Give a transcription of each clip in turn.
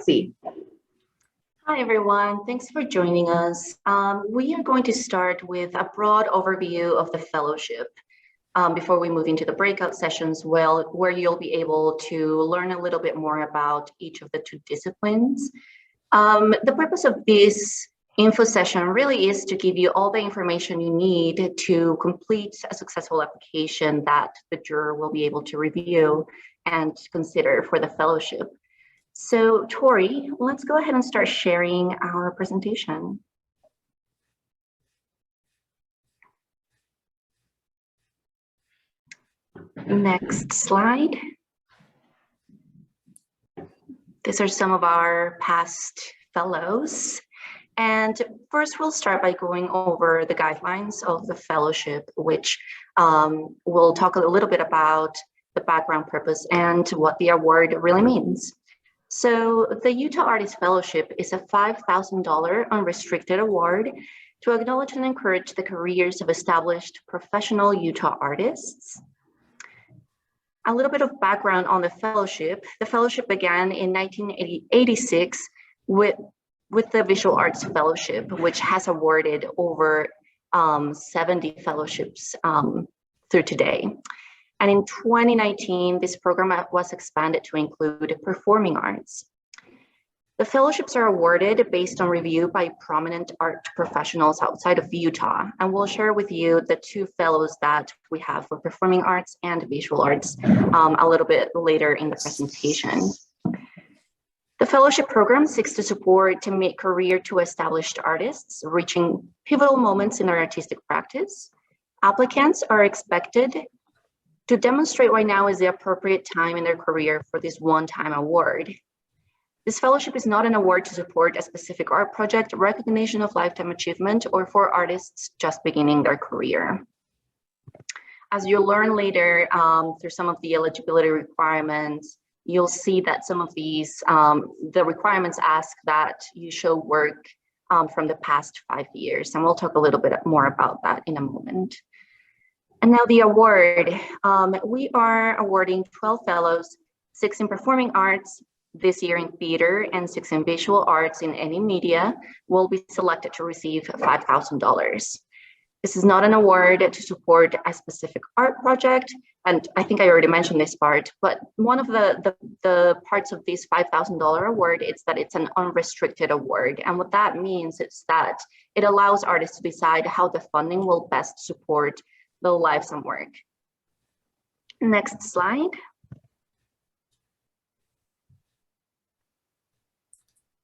Lexi. Hi, everyone. Thanks for joining us. We are going to start with a broad overview of the fellowship before we move into the breakout sessions, where you'll be able to learn a little bit more about each of the two disciplines. The purpose of this info session really is to give you all the information you need to complete a successful application that the juror will be able to review and consider for the fellowship. So Tori, let's go ahead and start sharing our presentation. Next slide. These are some of our past fellows. And first we'll start by going over the guidelines of the fellowship, which we'll talk a little bit about the background purpose and what the award really means. So the Utah Artist Fellowship is a $5,000 unrestricted award to acknowledge and encourage the careers of established professional Utah artists. A little bit of background on the fellowship. The fellowship began in 1986 with the Visual Arts Fellowship, which has awarded over 70 fellowships through today. And in 2019, this program was expanded to include performing arts. The fellowships are awarded based on review by prominent art professionals outside of Utah. And we'll share with you the two fellows that we have for performing arts and visual arts a little bit later in the presentation. The fellowship program seeks to support to make career to established artists, reaching pivotal moments in their artistic practice. Applicants are expected to demonstrate why now is the appropriate time in their career for this one-time award. This fellowship is not an award to support a specific art project, recognition of lifetime achievement, or for artists just beginning their career. As you'll learn later through some of the eligibility requirements, you'll see that some of these, the requirements ask that you show work from the past 5 years, and we'll talk a little bit more about that in a moment. And now the award. We are awarding 12 fellows, 6 in performing arts, this year in theater, and 6 in visual arts in any media will be selected to receive $5,000. This is not an award to support a specific art project, and I think I already mentioned this part, but one of the parts of this $5,000 award is that it's an unrestricted award. And what that means is that it allows artists to decide how the funding will best support the lives and work. Next slide.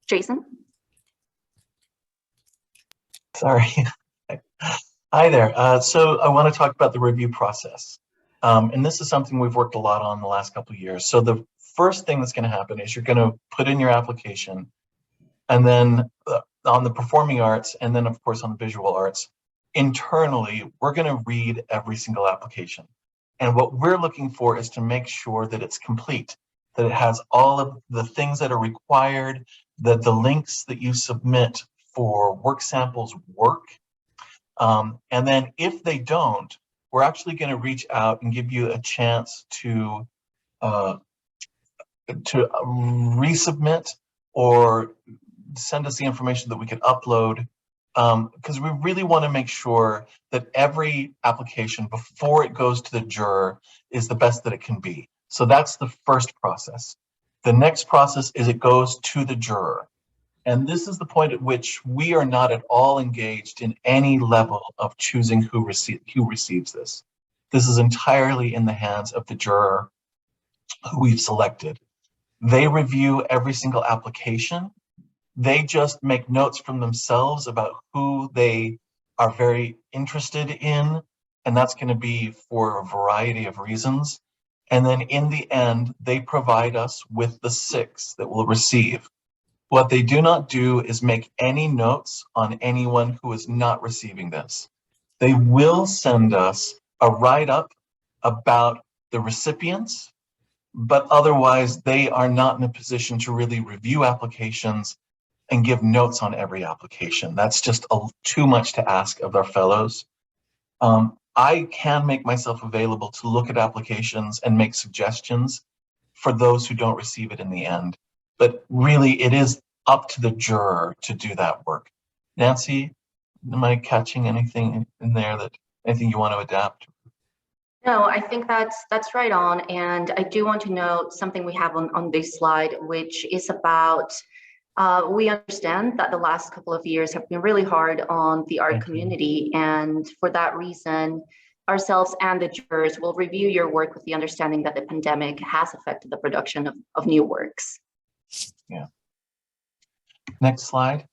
Jason. Sorry. Hi there. So I want to talk about the review process. And this is something we've worked a lot on the last couple of years. So the first thing that's going to happen is you're going to put in your application, and then on the performing arts, and then of course on the visual arts, internally, we're going to read every single application. And what we're looking for is to make sure that it's complete, that it has all of the things that are required, that the links that you submit for work samples work. And then if they don't, we're actually going to reach out and give you a chance to resubmit or send us the information that we can upload, because we really want to make sure that every application before it goes to the juror is the best that it can be. So that's the first process. The next process is it goes to the juror. And this is the point at which we are not at all engaged in any level of choosing who receives this. This is entirely in the hands of the juror who we've selected. They review every single application. They just make notes from themselves about who they are very interested in, and that's going to be for a variety of reasons. And then in the end, they provide us with the 6 that we'll receive. What they do not do is make any notes on anyone who is not receiving this. They will send us a write-up about the recipients, but otherwise they are not in a position to really review applications and give notes on every application. That's just too much to ask of our fellows. I can make myself available to look at applications and make suggestions for those who don't receive it in the end. but really it is up to the juror to do that work. Nancy, am I catching anything in there anything you want to adapt? No, I think that's right on. And I do want to note something we have on this slide, which is about we understand that the last couple of years have been really hard on the art community. And for that reason, ourselves and the jurors will review your work with the understanding that the pandemic has affected the production of new works. Yeah. Next slide.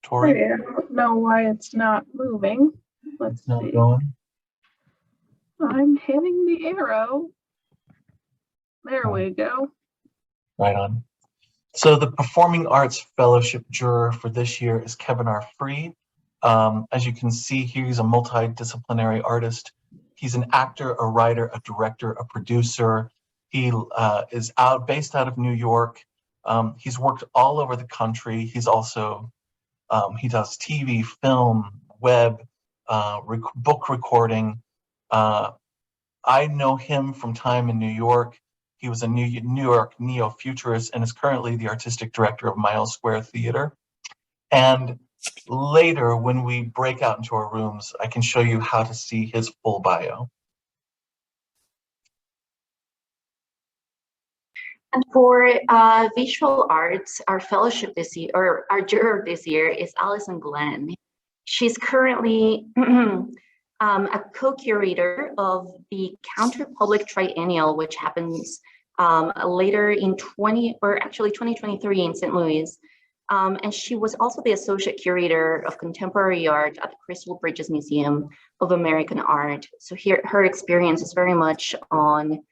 Tori? I don't know why it's not moving. Let's see. Going. I'm hitting the arrow. There we go. Right on. So the Performing Arts Fellowship juror for this year is Kevin R. Free. As you can see here, he's a multidisciplinary artist. He's an actor, a writer, a director, a producer. He is based out of New York. He's worked all over the country. He's also, he does TV, film, web, book recording. I know him from time in New York. He was a New York neo-futurist and is currently the artistic director of Miles Square Theater. And later, when we break out into our rooms, I can show you how to see his full bio. And for visual arts, our fellowship this year, or our juror this year, is Alison Glenn. She's currently a co-curator of the Counter Public Triennial, which happens later in 2023 in St. Louis. And she was also the associate curator of contemporary art at the Crystal Bridges Museum of American Art. So here, her experience is very much on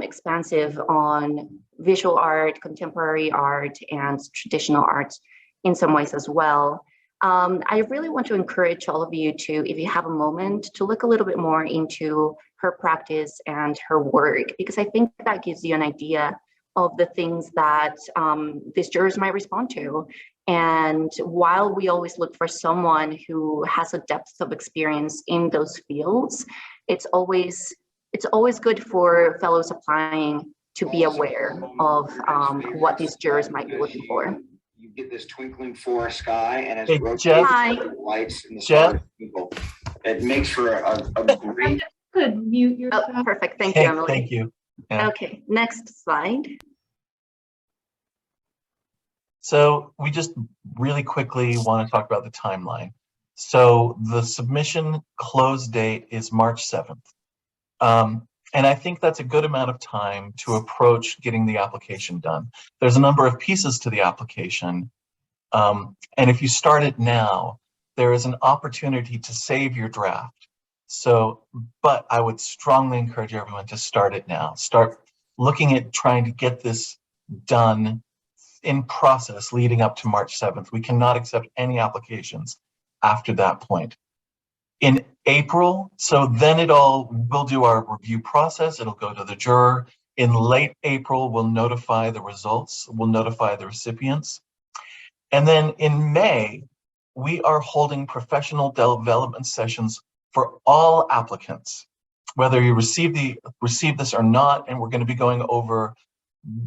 expansive on visual art, contemporary art, and traditional art in some ways as well. I really want to encourage all of you to, if you have a moment, to look a little bit more into her practice and her work, because I think that gives you an idea of the things that these jurors might respond to. And while we always look for someone who has a depth of experience in those fields, it's always good for fellows applying to be aware of what these jurors might be looking for. You get this twinkling forest sky, and as Hey, it rotates, Jeff, lights in the Jeff, stars twinkle. It makes for a great. Could mute yourself. Oh, perfect. Thank you, Emily. Thank you. Yeah. Okay, next slide. So we just really quickly want to talk about the timeline. So the submission close date is March 7th. And I think that's a good amount of time to approach getting the application done. There's a number of pieces to the application. And if you start it now, there is an opportunity to save your draft. So, but I would strongly encourage everyone to start it now. Start looking at trying to get this done in process leading up to March 7th. We cannot accept any applications after that point. In April, so then we'll do our review process. It'll go to the juror. In late April, we'll notify the results. We'll notify the recipients. And then in May, we are holding professional development sessions for all applicants, whether you receive this or not. And we're going to be going over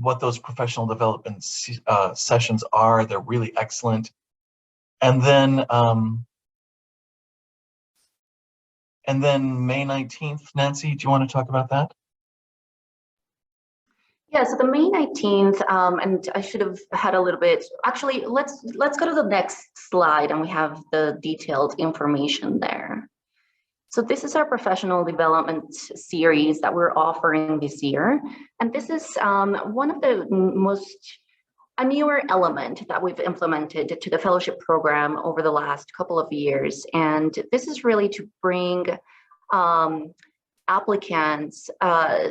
what those professional development sessions are. They're really excellent. And then May 19th, Nancy, do you want to talk about that? Yeah, so the May 19th, and I should have had a little bit, actually, let's go to the next slide and we have the detailed information there. So this is our professional development series that we're offering this year. And this is one of the a newer element that we've implemented to the fellowship program over the last couple of years. And this is really to bring applicants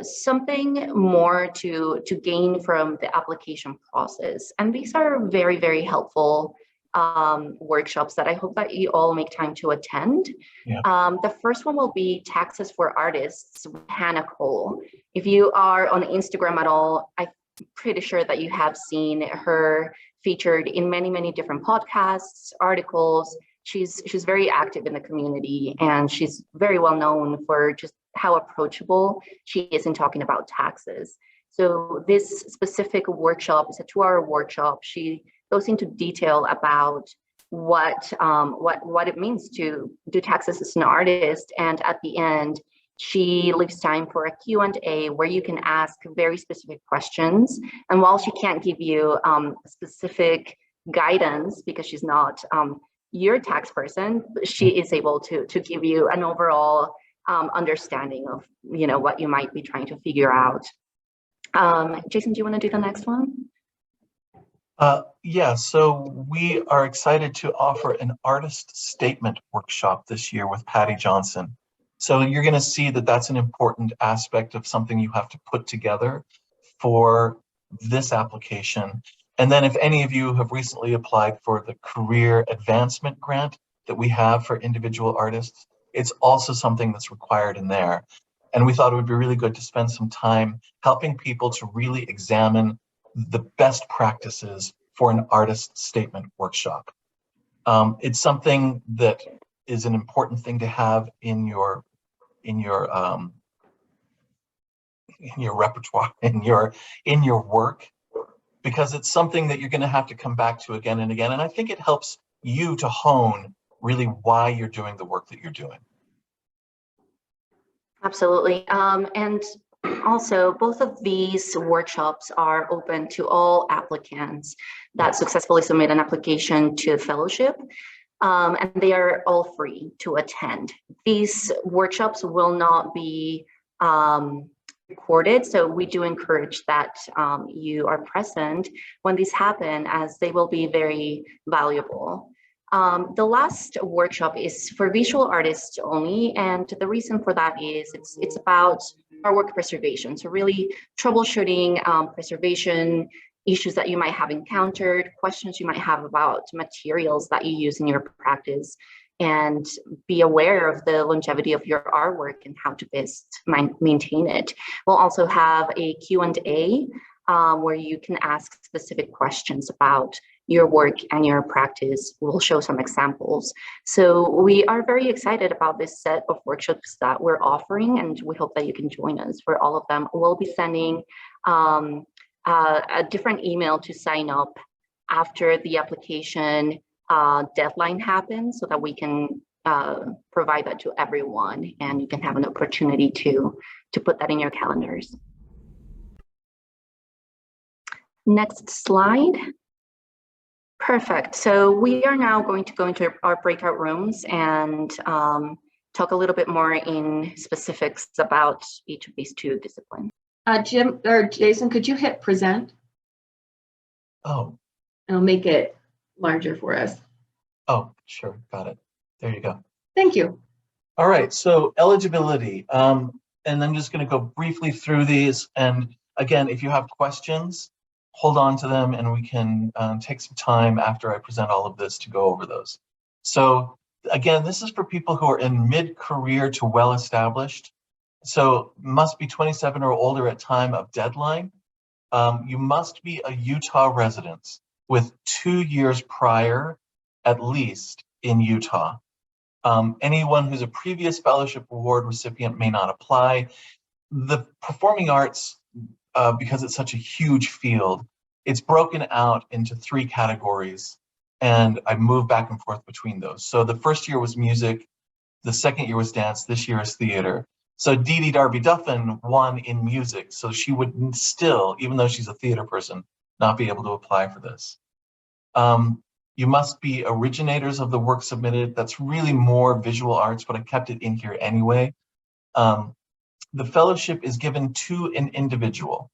something more to gain from the application process. And these are very, very helpful workshops that I hope that you all make time to attend. Yeah. The first one will be Taxes for Artists with Hannah Cole. If you are on Instagram at all, I'm pretty sure that you have seen her featured in many, many different podcasts, articles, she's very active in the community, and she's very well known for just how approachable she is in talking about taxes. So this specific workshop is a 2-hour workshop. She goes into detail about what it means to do taxes as an artist, and at the end, she leaves time for a Q&A where you can ask very specific questions. And while she can't give you specific guidance because she's not your tax person, she is able to give you an overall understanding of what you might be trying to figure out. Jason, do you want to do the next one? Yeah, so we are excited to offer an artist statement workshop this year with Patty Johnson. So you're going to see that that's an important aspect of something you have to put together for this application. And then if any of you have recently applied for the career advancement grant that we have for individual artists, it's also something that's required in there. And we thought it would be really good to spend some time helping people to really examine the best practices for an artist statement workshop. It's something that is an important thing to have in your repertoire, in your work, because it's something that you're going to have to come back to again and again. And I think it helps you to hone really why you're doing the work that you're doing. Absolutely. And also, both of these workshops are open to all applicants that successfully submit an application to fellowship, and they are all free to attend. These workshops will not be recorded, so we do encourage that you are present when these happen, as they will be very valuable. The last workshop is for visual artists only, and the reason for that is it's about artwork preservation. So really troubleshooting preservation issues that you might have encountered, questions you might have about materials that you use in your practice, and be aware of the longevity of your artwork and how to best maintain it. We'll also have a Q&A where you can ask specific questions about your work and your practice. We'll show some examples. So we are very excited about this set of workshops that we're offering, and we hope that you can join us for all of them. We'll be sending a different email to sign up after the application deadline happens, so that we can provide that to everyone, and you can have an opportunity to put that in your calendars. Next slide. Perfect. So we are now going to go into our breakout rooms and talk a little bit more in specifics about each of these two disciplines. Jim or Jason, could you hit present? Oh. It'll make it larger for us. Oh, sure. Got it. There you go. Thank you. All right. So eligibility. And I'm just going to go briefly through these. And again, if you have questions, hold on to them, and we can take some time after I present all of this to go over those. So again, this is for people who are in mid-career to well-established. So must be 27 or older at time of deadline. You must be a Utah resident with 2 years prior, at least, in Utah. Anyone who's a previous fellowship award recipient may not apply. The performing arts, because it's such a huge field, it's broken out into 3 categories, and I move back and forth between those. So the first year was music, the second year was dance, this year is theater. So Dee Dee Darby Duffin won in music, so she would still, even though she's a theater person, not be able to apply for this. You must be originators of the work submitted. That's really more visual arts, but I kept it in here anyway. The fellowship is given to an individual.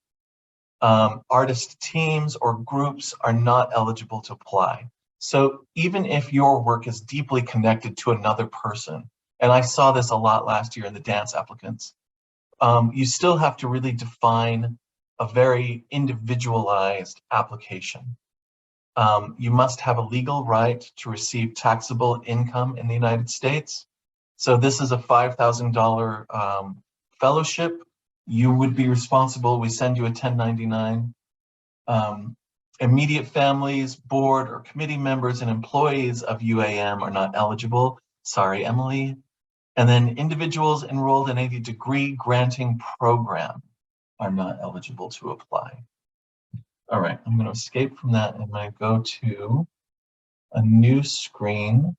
Artist teams or groups are not eligible to apply. So even if your work is deeply connected to another person, and I saw this a lot last year in the dance applicants, you still have to really define a very individualized application. You must have a legal right to receive taxable income in the United States. So this is a $5,000 fellowship. You would be responsible. We send you a 1099. Immediate families, board or committee members, and employees of UAM are not eligible. Sorry, Emily. And then individuals enrolled in a degree granting program are not eligible to apply. All right, I'm going to escape from that and I'm going to go to a new screen.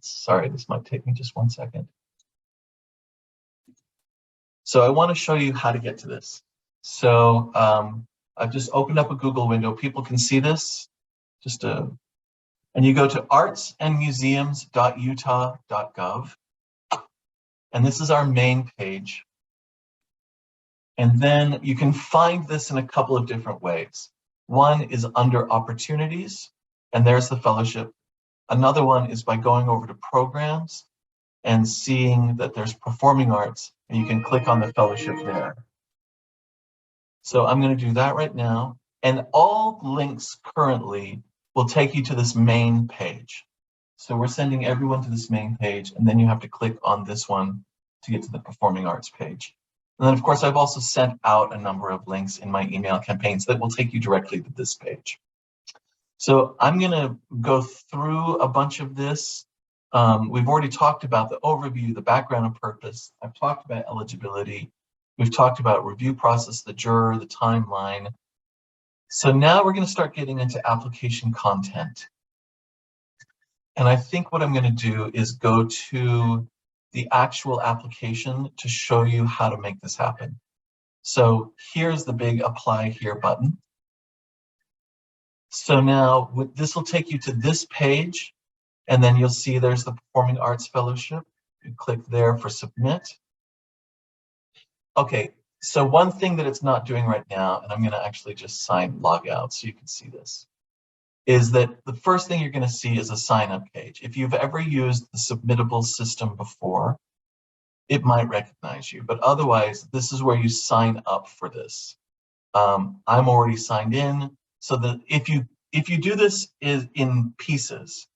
Sorry, this might take me just 1 second. So I want to show you how to get to this. So I've just opened up a Google window. People can see this. And you go to artsandmuseums.utah.gov. And this is our main page. And then you can find this in a couple of different ways. One is under opportunities, and there's the fellowship. Another one is by going over to programs and seeing that there's performing arts, and you can click on the fellowship there. So I'm going to do that right now. And all links currently will take you to this main page. So we're sending everyone to this main page, and then you have to click on this one to get to the performing arts page. And then, of course, I've also sent out a number of links in my email campaigns that will take you directly to this page. So I'm going to go through a bunch of this. We've already talked about the overview, the background and purpose. I've talked about eligibility. We've talked about review process, the juror, the timeline. So now we're going to start getting into application content. And I think what I'm going to do is go to the actual application to show you how to make this happen. So here's the big apply here button. So now this will take you to this page, and then you'll see there's the Performing Arts Fellowship. You click there for submit. Okay, so one thing that it's not doing right now, and I'm going to actually just log out so you can see this, is that the first thing you're going to see is a sign-up page. If you've ever used the submittable system before, it might recognize you, but otherwise, this is where you sign up for this. I'm already signed in, so that if you do this in pieces,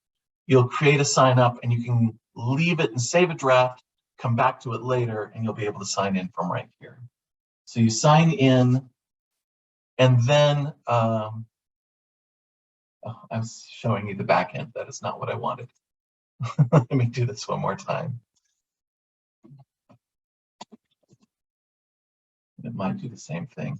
you'll create a sign up and you can leave it and save a draft, come back to it later, and you'll be able to sign in from right here. So you sign in, and then I'm showing you the back end. That is not what I wanted. Let me do this one more time. It might do the same thing.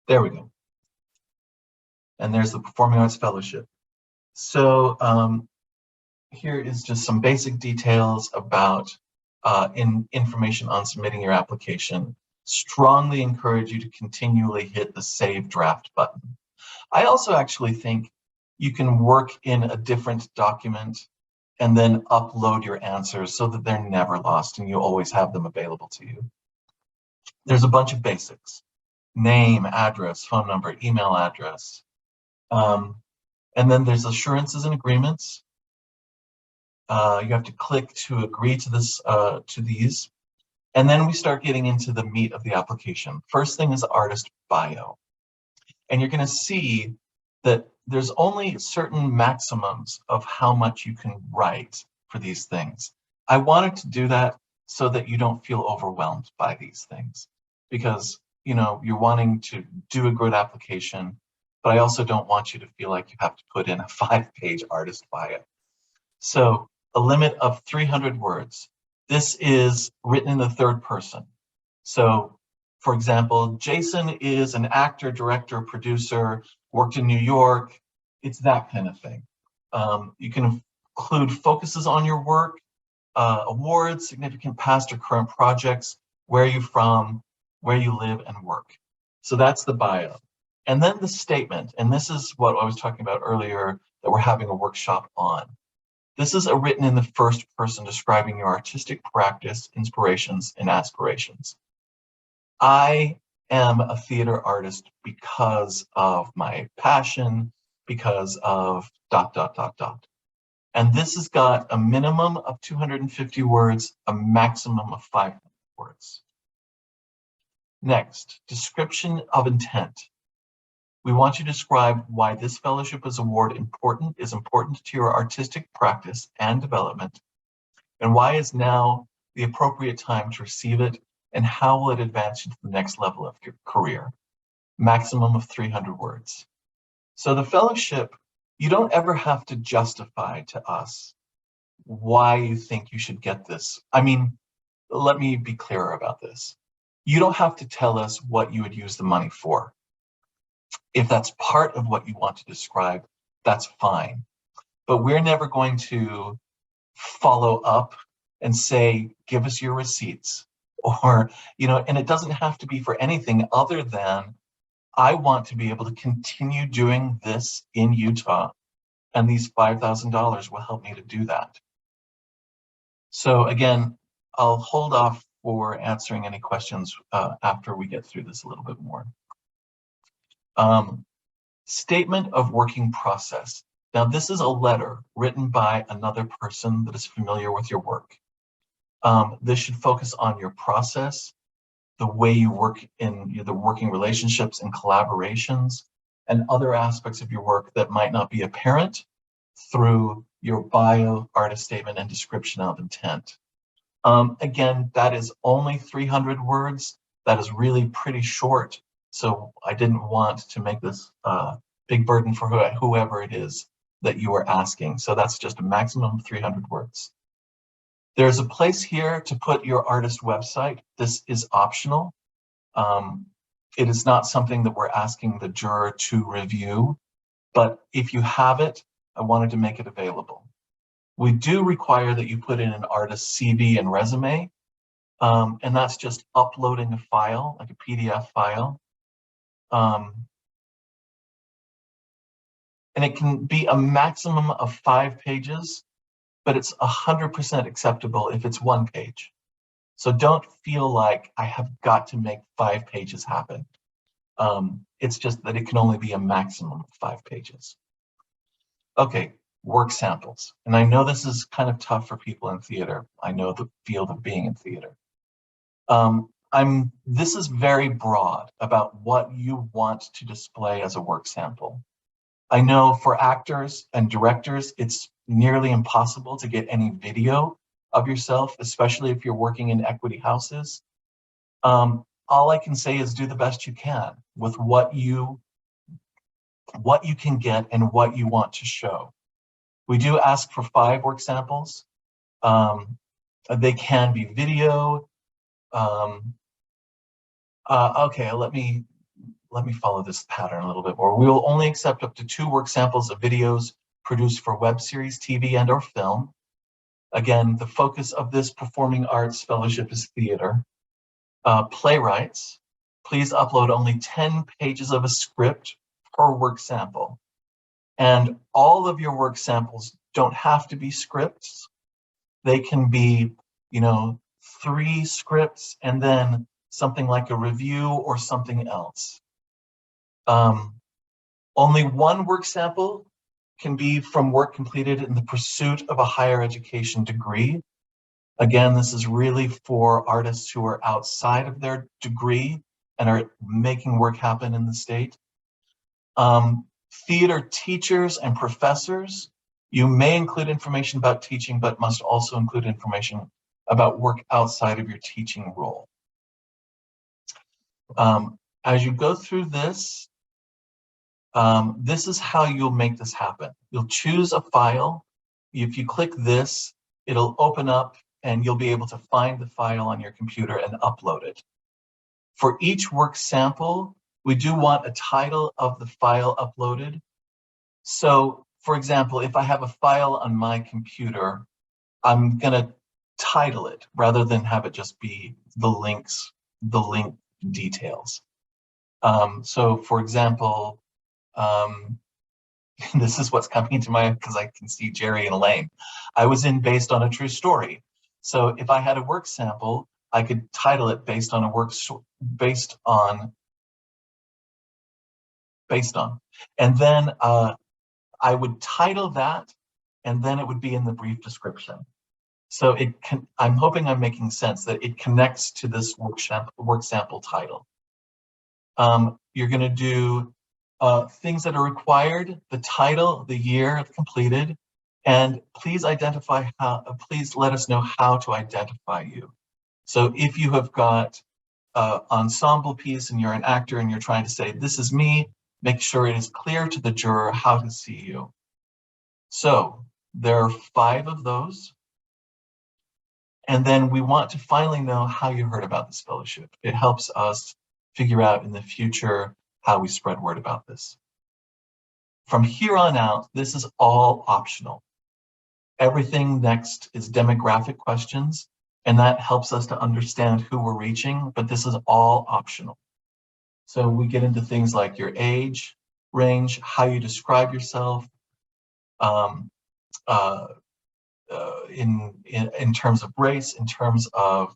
There we go. And there's the Performing Arts Fellowship. So here is just some basic details about information on submitting your application. Strongly encourage you to continually hit the Save Draft button. I also actually think you can work in a different document and then upload your answers so that they're never lost and you always have them available to you. There's a bunch of basics: name, address, phone number, email address. And then there's assurances and agreements. You have to click to agree to this, to these. And then we start getting into the meat of the application. First thing is artist bio. And you're going to see that there's only certain maximums of how much you can write for these things. I wanted to do that so that you don't feel overwhelmed by these things, because you're wanting to do a good application, but I also don't want you to feel like you have to put in a 5-page artist bio. So a limit of 300 words. This is written in the third person. So, for example, Jason is an actor, director, producer, worked in New York. It's that kind of thing. You can include focuses on your work, awards, significant past or current projects, where you're from, where you live and work. So that's the bio. And then the statement, and this is what I was talking about earlier that we're having a workshop on. This is written in the first person, describing your artistic practice, inspirations, and aspirations. I am a theater artist because of my passion, because of ... And this has got a minimum of 250 words, a maximum of 500 words. Next, description of intent. We want you to describe why this fellowship is important to your artistic practice and development, and why is now the appropriate time to receive it, and how will it advance you to the next level of your career. Maximum of 300 words. So the fellowship, you don't ever have to justify to us why you think you should get this. I mean, let me be clearer about this. You don't have to tell us what you would use the money for. If that's part of what you want to describe, that's fine. But we're never going to follow up and say, give us your receipts, or, and it doesn't have to be for anything other than, I want to be able to continue doing this in Utah, and these $5,000 will help me to do that. So again, I'll hold off for answering any questions after we get through this a little bit more. Statement of working process. Now, this is a letter written by another person that is familiar with your work. This should focus on your process, the way you work in the working relationships and collaborations, and other aspects of your work that might not be apparent through your bio, artist statement, and description of intent. Again, that is only 300 words. That is really pretty short. So I didn't want to make this big burden for whoever it is that you are asking. So that's just a maximum of 300 words. There's a place here to put your artist website. This is optional. It is not something that we're asking the juror to review, but if you have it, I wanted to make it available. We do require that you put in an artist's CV and resume, and that's just uploading a file, like a PDF file. And it can be a maximum of 5 pages, but it's 100% acceptable if it's 1 page. So don't feel like I have got to make 5 pages happen. It's just that it can only be a maximum of 5 pages. Okay, work samples. And I know this is kind of tough for people in theater. I know the field of being in theater. This is very broad about what you want to display as a work sample. I know for actors and directors, it's nearly impossible to get any video of yourself, especially if you're working in equity houses. All I can say is do the best you can with what you can get and what you want to show. We do ask for 5 work samples. They can be video. Okay, let me follow this pattern a little bit more. We will only accept up to 2 work samples of videos produced for web series, TV, and/or film. Again, the focus of this performing arts fellowship is theater. Playwrights, please upload only 10 pages of a script per work sample. And all of your work samples don't have to be scripts. They can be, 3 scripts and then something like a review or something else. Only 1 work sample can be from work completed in the pursuit of a higher education degree. Again, this is really for artists who are outside of their degree and are making work happen in the state. Theater teachers and professors, you may include information about teaching, but must also include information about work outside of your teaching role. As you go through this, this is how you'll make this happen. You'll choose a file. If you click this, it'll open up and you'll be able to find the file on your computer and upload it. For each work sample, we do want a title of the file uploaded. So, for example, if I have a file on my computer, I'm gonna title it rather than have it just be the link details. So, for example, this is what's coming to mind because I can see Jerry and Elaine. I was in Based on a True Story. So if I had a work sample, I could title it based on. And then I would title that, and then it would be in the brief description. So I'm hoping I'm making sense that it connects to this work sample title. You're going to do things that are required, the title, the year completed, and please identify please let us know how to identify you. So if you have got an ensemble piece and you're an actor and you're trying to say, this is me, make sure it is clear to the juror how to see you. So there are 5 of those. And then we want to finally know how you heard about this fellowship. It helps us figure out in the future how we spread word about this. From here on out, this is all optional. Everything next is demographic questions, and that helps us to understand who we're reaching, but this is all optional. So we get into things like your age range, how you describe yourself, in terms of race, in terms of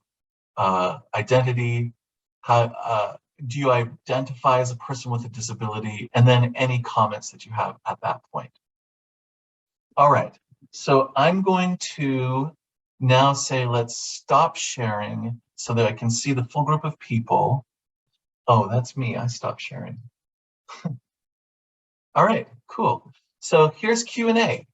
identity, how do you identify as a person with a disability, and then any comments that you have at that point. All right, so I'm going to now say, let's stop sharing so that I can see the full group of people. Oh, that's me, I stopped sharing. All right, cool. So here's Q&A.